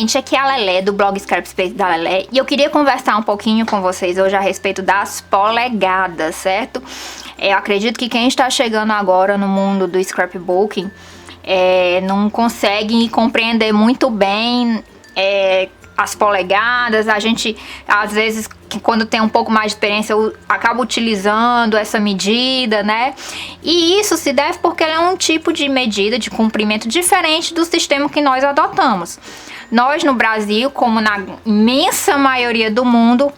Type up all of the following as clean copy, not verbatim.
gente, aqui é a Lelé do blog Scrapspace da Lelé e eu queria conversar um pouquinho com vocês hoje a respeito das polegadas, certo? Eu acredito que quem está chegando agora no mundo do scrapbooking não consegue compreender muito bem as polegadas. A gente, às vezes, quando tem um pouco mais de experiência, acaba utilizando essa medida, né? E isso se deve porque ela é um tipo de medida de comprimento diferente do sistema que nós adotamos. Nós, no Brasil, como na imensa maioria do mundo,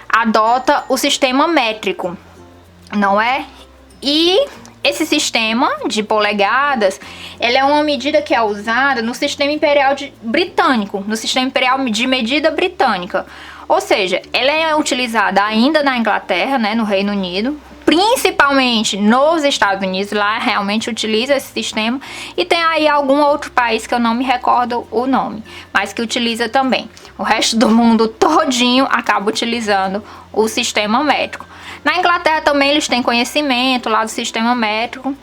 adota o sistema métrico, não é? E esse sistema de polegadas, ele é uma medida que é usada no sistema imperial britânico, no sistema imperial de medida britânica. Ou seja, ela é utilizada ainda na Inglaterra, né, no Reino Unido, principalmente nos Estados Unidos, lá realmente utiliza esse sistema, e tem aí algum outro país que eu não me recordo o nome, mas que utiliza também. O resto do mundo todinho acaba utilizando o sistema métrico. Na Inglaterra também eles têm conhecimento lá do sistema métrico,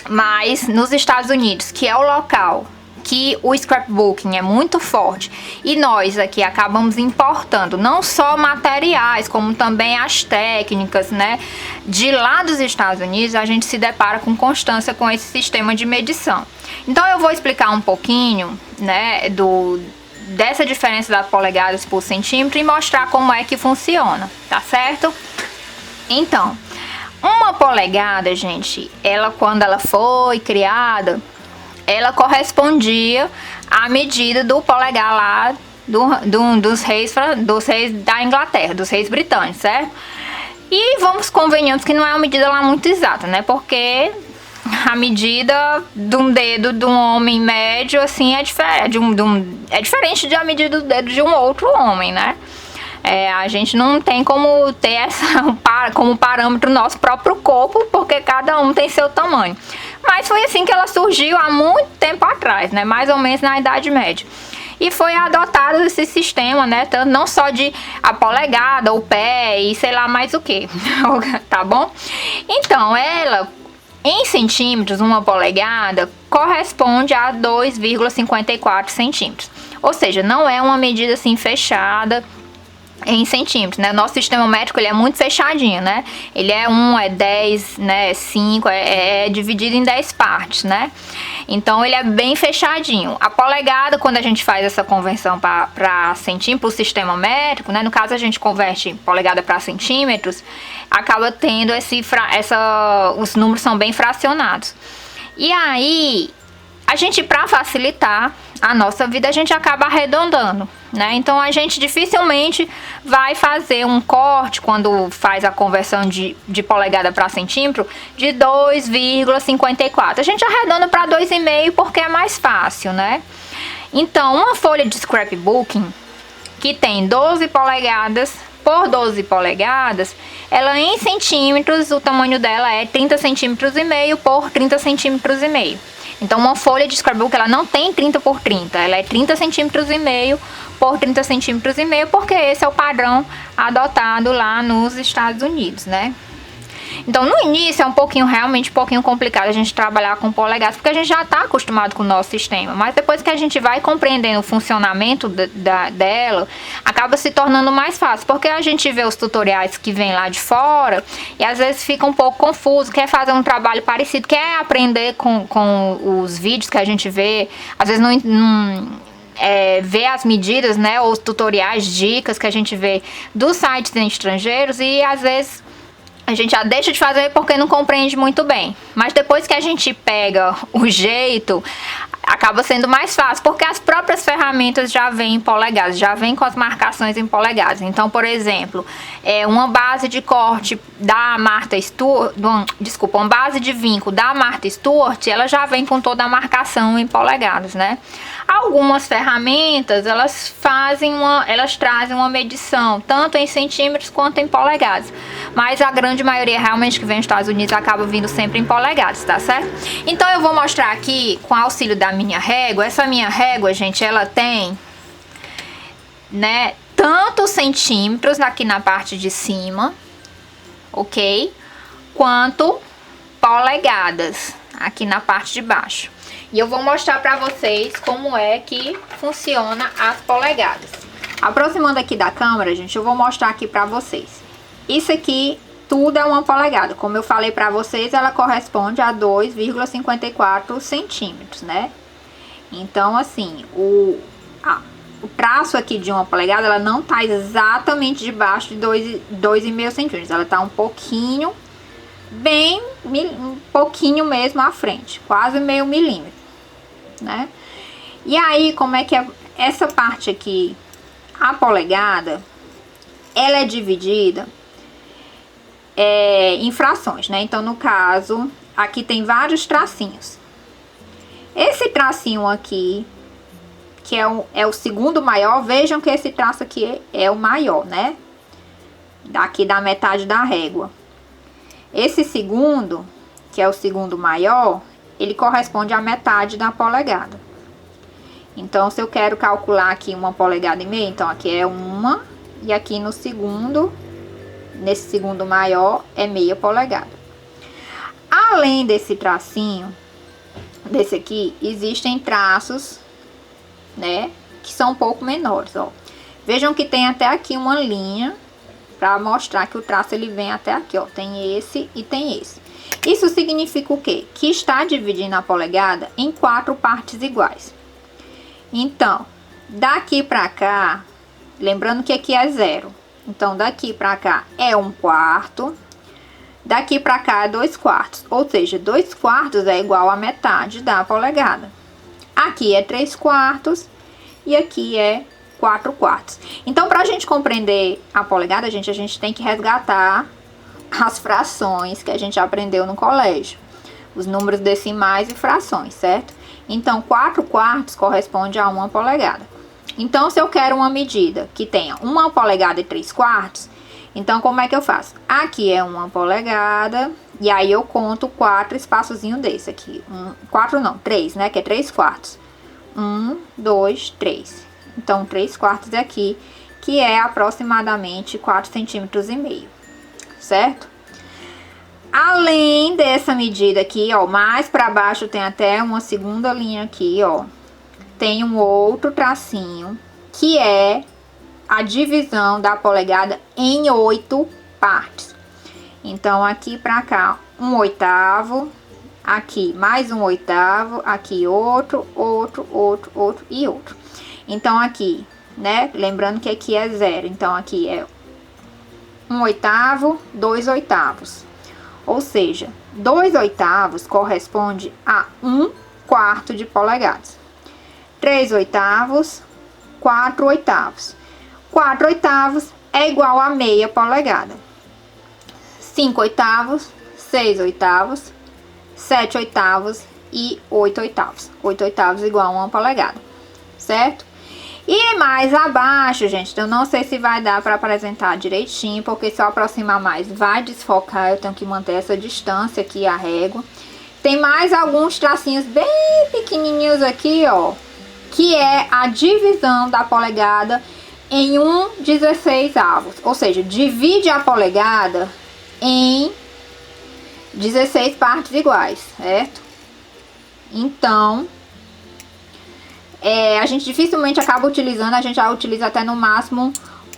mas nos Estados Unidos, que é o local que o scrapbooking é muito forte, e nós aqui acabamos importando não só materiais, como também as técnicas, né? De lá dos Estados Unidos, a gente se depara com constância com esse sistema de medição. Então eu vou explicar um pouquinho, né, dessa diferença das polegadas por centímetro e mostrar como é que funciona, tá certo? Então, uma polegada, gente, quando ela foi criada, ela correspondia à medida do polegar lá dos reis da Inglaterra, dos reis britânicos, certo? E convenhamos que não é uma medida lá muito exata, né? Porque a medida de um dedo de um homem médio, assim, é diferente da medida do dedo de um outro homem, né? A gente não tem como ter como parâmetro nosso próprio corpo, porque cada um tem seu tamanho. Mas foi assim que ela surgiu há muito tempo atrás, né? Mais ou menos na Idade Média. E foi adotado esse sistema, né? Não só de a polegada, o pé e sei lá mais o que, tá bom? Então, ela, em centímetros, uma polegada corresponde a 2,54 centímetros. Ou seja, não é uma medida assim fechada em centímetros, né? O nosso sistema métrico, ele é muito fechadinho, né? Ele é 1, é 10, né? 5, é dividido em 10 partes, né? Então, ele é bem fechadinho. A polegada, quando a gente faz essa conversão para centímetro, o sistema métrico, né? No caso, a gente converte polegada para centímetros, acaba tendo os números são bem fracionados. E aí, a gente, para facilitar a nossa vida, a gente acaba arredondando, né? Então a gente dificilmente vai fazer um corte quando faz a conversão de polegada para centímetro de 2,54. A gente arredonda para 2,5 porque é mais fácil, né? Então, uma folha de scrapbooking que tem 12 polegadas por 12 polegadas, ela em centímetros, o tamanho dela é 30 centímetros e meio por 30 centímetros e meio. Então, uma folha de scrapbook, ela não tem 30 por 30, ela é 30 centímetros e meio por 30 centímetros e meio, porque esse é o padrão adotado lá nos Estados Unidos, né? Então, no início é realmente um pouquinho complicado a gente trabalhar com polegadas, porque a gente já está acostumado com o nosso sistema, mas depois que a gente vai compreendendo o funcionamento dela, acaba se tornando mais fácil, porque a gente vê os tutoriais que vêm lá de fora e às vezes fica um pouco confuso, quer fazer um trabalho parecido, quer aprender com os vídeos que a gente vê, às vezes ver as medidas, né, ou os tutoriais, dicas que a gente vê dos sites estrangeiros, e às vezes a gente já deixa de fazer porque não compreende muito bem. Mas depois que a gente pega o jeito, acaba sendo mais fácil, porque as próprias ferramentas já vêm em polegadas, já vêm com as marcações em polegadas. Então, por exemplo, uma base de corte da Martha Stewart, uma base de vinco da Martha Stewart, ela já vem com toda a marcação em polegadas, né? Algumas ferramentas, elas trazem uma medição, tanto em centímetros quanto em polegadas. Mas a grande maioria realmente que vem dos Estados Unidos acaba vindo sempre em polegadas, tá certo? Então eu vou mostrar aqui, com auxílio da minha régua. Essa minha régua, gente, ela tem, né, tanto centímetros aqui na parte de cima, ok? Quanto polegadas aqui na parte de baixo. E eu vou mostrar pra vocês como é que funciona as polegadas. Aproximando aqui da câmera, gente, eu vou mostrar aqui pra vocês. Isso aqui tudo é uma polegada. Como eu falei pra vocês, ela corresponde a 2,54 centímetros, né? Então, assim, o traço aqui de uma polegada, ela não tá exatamente debaixo de 2,5 centímetros. Ela tá um pouquinho, um pouquinho mesmo à frente, quase meio milímetro, né? E aí, como é que é essa parte aqui, a polegada, ela é dividida em frações, né? Então, no caso, aqui tem vários tracinhos. Esse tracinho aqui, que é o segundo maior, vejam que esse traço aqui é o maior, né? Daqui da metade da régua. Esse segundo, que é o segundo maior, ele corresponde à metade da polegada. Então, se eu quero calcular aqui 1,5 polegadas, então aqui é 1, e aqui no segundo, nesse segundo maior, é meia polegada. Além desse tracinho, desse aqui, existem traços, né, que são um pouco menores, ó. Vejam que tem até aqui uma linha para mostrar que o traço ele vem até aqui, ó. Tem esse e tem esse. Isso significa o quê? Que está dividindo a polegada em 4 partes iguais. Então, daqui para cá, lembrando que aqui é 0. Então, daqui para cá é 1/4. Daqui para cá é 2/4. Ou seja, 2/4 é igual a metade da polegada. Aqui é 3/4 e aqui é 4/4. Então, para a gente compreender a polegada, a gente tem que resgatar as frações que a gente aprendeu no colégio. Os números decimais e frações, certo? Então, 4/4 corresponde a 1 polegada. Então, se eu quero uma medida que tenha 1 polegada e 3/4, então como é que eu faço? Aqui é 1 polegada, e aí eu conto 4 espaçozinhos desse aqui. 3, né? Que é 3/4. 1, 2, 3. Então, 3/4 aqui, que é aproximadamente 4,5 centímetros, certo? Além dessa medida aqui, ó, mais para baixo tem até uma segunda linha aqui, ó. Tem um outro tracinho, que é a divisão da polegada em 8 partes. Então, aqui pra cá, 1/8, aqui mais 1/8, aqui outro e outro. Então, aqui, né, lembrando que aqui é 0, então aqui é 1/8, 2/8. Ou seja, 2/8 corresponde a 1/4 de polegadas. 3/8, 4/8. 4/8 é igual a meia polegada. 5/8, 6/8, 7/8 e 8/8. 8/8 igual a 1 polegada, certo? E mais abaixo, gente, eu não sei se vai dar para apresentar direitinho, porque se eu aproximar mais vai desfocar, eu tenho que manter essa distância aqui, a régua. Tem mais alguns tracinhos bem pequenininhos aqui, ó, que é a divisão da polegada em 1/16, ou seja, divide a polegada em 16 partes iguais, certo? Então, a gente dificilmente acaba utilizando, a gente já utiliza até no máximo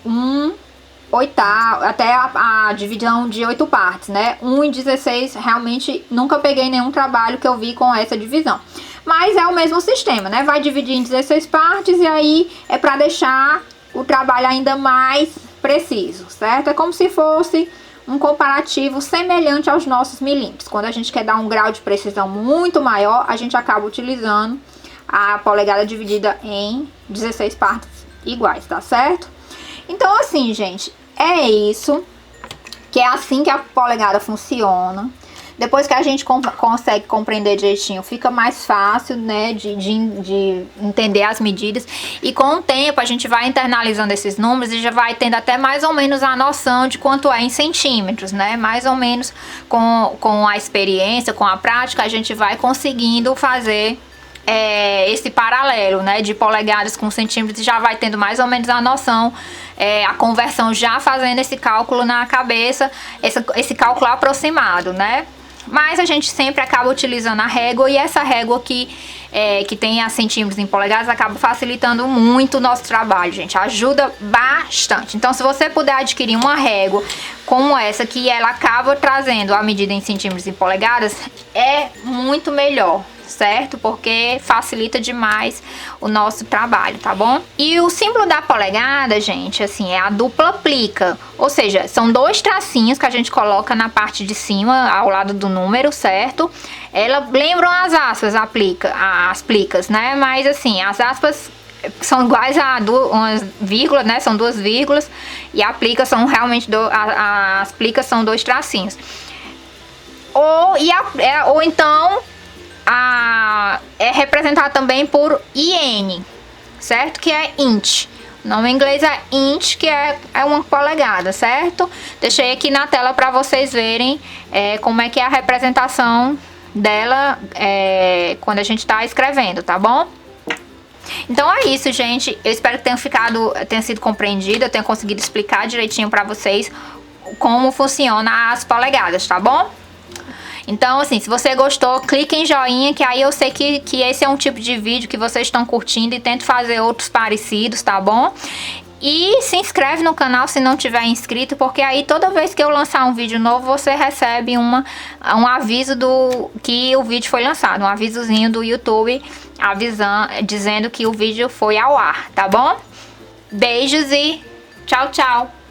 1/8, até a divisão de 8 partes, né? 1/16, realmente nunca peguei nenhum trabalho que eu vi com essa divisão. Mas é o mesmo sistema, né? Vai dividir em 16 partes e aí é para deixar o trabalho ainda mais preciso, certo? É como se fosse um comparativo semelhante aos nossos milímetros. Quando a gente quer dar um grau de precisão muito maior, a gente acaba utilizando a polegada dividida em 16 partes iguais, tá certo? Então, assim, gente, é isso, que é assim que a polegada funciona. Depois que a gente consegue compreender direitinho, fica mais fácil, né, de entender as medidas. E com o tempo a gente vai internalizando esses números e já vai tendo até mais ou menos a noção de quanto é em centímetros, né? Mais ou menos com a experiência, com a prática, a gente vai conseguindo fazer esse paralelo, né, de polegadas com centímetros, e já vai tendo mais ou menos a noção, a conversão, já fazendo esse cálculo na cabeça, esse cálculo aproximado, né? Mas a gente sempre acaba utilizando a régua, e essa régua aqui, que tem a centímetros em polegadas, acaba facilitando muito o nosso trabalho, gente. Ajuda bastante. Então, se você puder adquirir uma régua como essa, que ela acaba trazendo a medida em centímetros em polegadas, é muito melhor, certo? Porque facilita demais o nosso trabalho, tá bom? E o símbolo da polegada, gente, assim, é a dupla plica. Ou seja, são 2 tracinhos que a gente coloca na parte de cima, ao lado do número, certo? Ela lembram as aspas, as plicas, né? Mas assim, as aspas são iguais a umas vírgulas, né? São 2 vírgulas, e a plica são realmente as plicas são 2 tracinhos. Ou então é representado também por IN, certo? Que é int. O nome em inglês é int, que é 1 polegada, certo? Deixei aqui na tela para vocês verem como é que é a representação dela quando a gente está escrevendo, tá bom? Então é isso, gente. Eu espero que tenha sido compreendido, eu tenha conseguido explicar direitinho para vocês como funciona as polegadas, tá bom? Então, assim, se você gostou, clique em joinha, que aí eu sei que esse é um tipo de vídeo que vocês estão curtindo, e tento fazer outros parecidos, tá bom? E se inscreve no canal se não tiver inscrito, porque aí toda vez que eu lançar um vídeo novo, você recebe um aviso que o vídeo foi lançado, um avisozinho do YouTube dizendo que o vídeo foi ao ar, tá bom? Beijos e tchau, tchau!